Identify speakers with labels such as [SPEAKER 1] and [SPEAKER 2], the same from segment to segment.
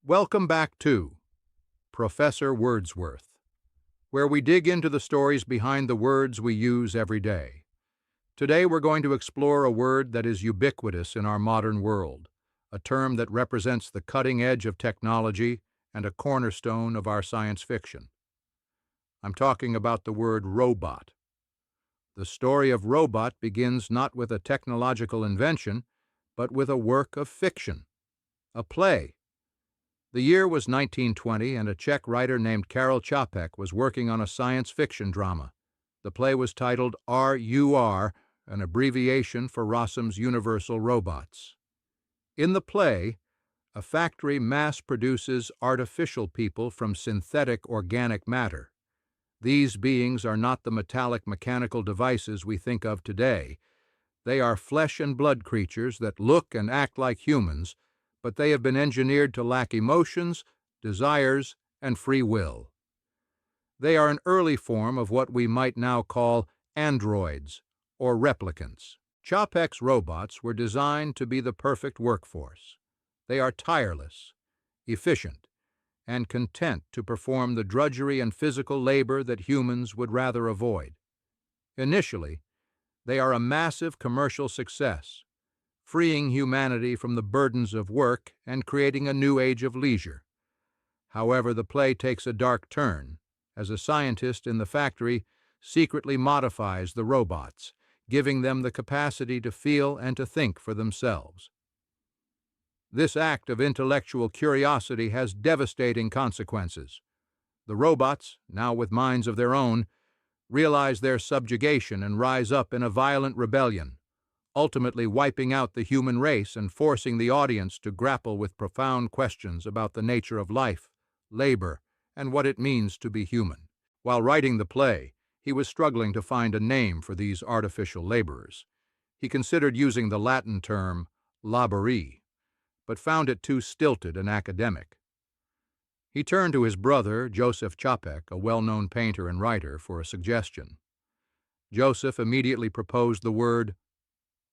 [SPEAKER 1] Welcome back to Professor Wordsworth, where we dig into the stories behind the words we use every day. Today we're going to explore a word that is ubiquitous in our modern world, a term that represents the cutting edge of technology and a cornerstone of our science fiction. I'm talking about the word robot. The story of robot begins not with a technological invention, but with a work of fiction, a play. The year was 1920, and a Czech writer named Karel Čapek was working on a science fiction drama. The play was titled RUR, an abbreviation for Rossum's Universal Robots. In the play, a factory mass-produces artificial people from synthetic organic matter. These beings are not the metallic mechanical devices we think of today. They are flesh and blood creatures that look and act like humans, but they have been engineered to lack emotions, desires, and free will. They are an early form of what we might now call androids, or replicants. Čapek's robots were designed to be the perfect workforce. They are tireless, efficient, and content to perform the drudgery and physical labor that humans would rather avoid. Initially, they are a massive commercial success, freeing humanity from the burdens of work and creating a new age of leisure. However, the play takes a dark turn, as a scientist in the factory secretly modifies the robots, giving them the capacity to feel and to think for themselves. This act of intellectual curiosity has devastating consequences. The robots, now with minds of their own, realize their subjugation and rise up in a violent rebellion, ultimately wiping out the human race and forcing the audience to grapple with profound questions about the nature of life, labor, and what it means to be human. While writing the play, he was struggling to find a name for these artificial laborers. He considered using the Latin term laborii, but found it too stilted and academic. He turned to his brother, Joseph Čapek, a well-known painter and writer, for a suggestion. Joseph immediately proposed the word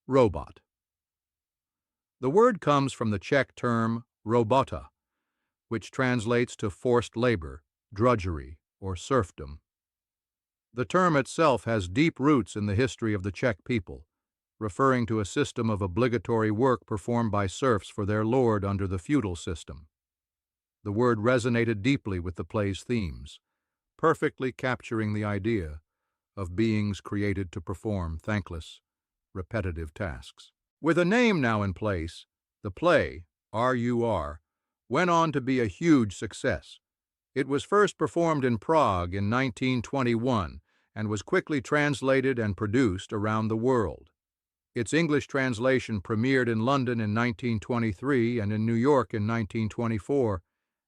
[SPEAKER 1] robot. The word comes from the Czech term robota, which translates to forced labor, drudgery, or serfdom. The term itself has deep roots in the history of the Czech people, referring to a system of obligatory work performed by serfs for their lord under the feudal system. The word resonated deeply with the play's themes, perfectly capturing the idea of beings created to perform thankless, repetitive tasks. With a name now in place, the play, RUR, went on to be a huge success. It was first performed in Prague in 1921 and was quickly translated and produced around the world. Its English translation premiered in London in 1923 and in New York in 1924,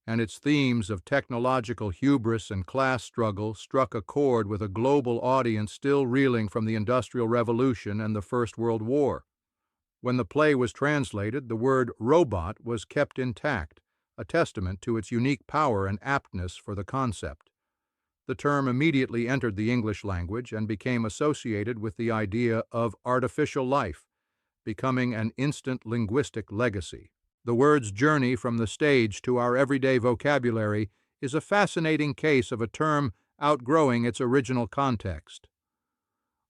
[SPEAKER 1] and its themes of technological hubris and class struggle struck a chord with a global audience still reeling from the Industrial Revolution and the First World War. When the play was translated, the word robot was kept intact, a testament to its unique power and aptness for the concept. The term immediately entered the English language and became associated with the idea of artificial life, becoming an instant linguistic legacy. The word's journey from the stage to our everyday vocabulary is a fascinating case of a term outgrowing its original context.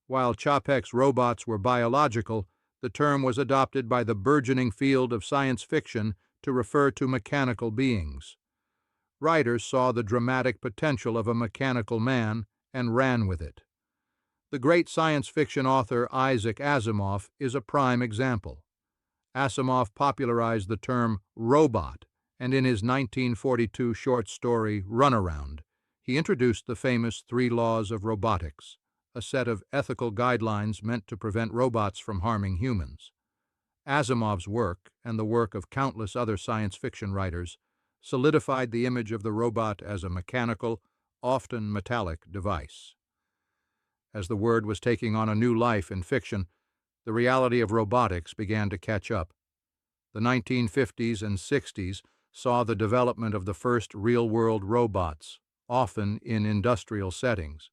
[SPEAKER 1] While Čapek's robots were biological, the term was adopted by the burgeoning field of science fiction to refer to mechanical beings. Writers saw the dramatic potential of a mechanical man and ran with it. The great science fiction author Isaac Asimov is a prime example. Asimov popularized the term robot, and in his 1942 short story Runaround, he introduced the famous 3 laws of robotics, a set of ethical guidelines meant to prevent robots from harming humans. Asimov's work, and the work of countless other science fiction writers, solidified the image of the robot as a mechanical, often metallic device. As the word was taking on a new life in fiction, the reality of robotics began to catch up. The 1950s and 60s saw the development of the first real-world robots, often in industrial settings.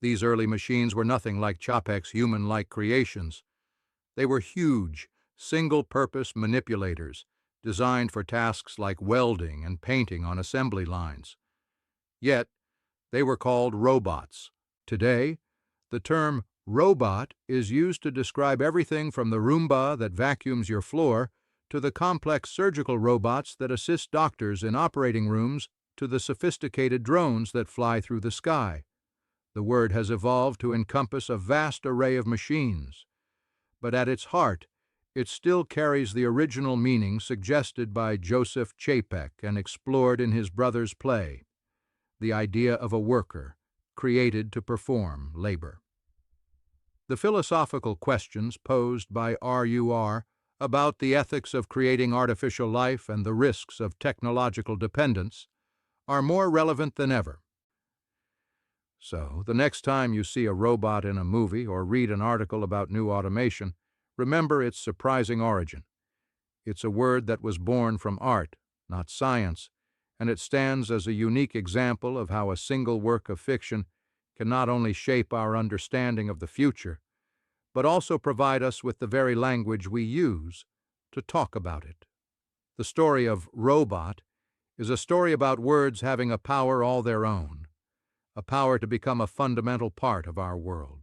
[SPEAKER 1] These early machines were nothing like Čapek's human-like creations. They were huge, single-purpose manipulators, designed for tasks like welding and painting on assembly lines. Yet, they were called robots. Today, the term robot is used to describe everything from the Roomba that vacuums your floor to the complex surgical robots that assist doctors in operating rooms to the sophisticated drones that fly through the sky. The word has evolved to encompass a vast array of machines, but at its heart, it still carries the original meaning suggested by Joseph Chapek and explored in his brother's play, the idea of a worker created to perform labor. The philosophical questions posed by RUR about the ethics of creating artificial life and the risks of technological dependence are more relevant than ever. So, the next time you see a robot in a movie or read an article about new automation, remember its surprising origin. It's a word that was born from art, not science, and it stands as a unique example of how a single work of fiction can not only shape our understanding of the future, but also provide us with the very language we use to talk about it. The story of Robot is a story about words having a power all their own, a power to become a fundamental part of our world.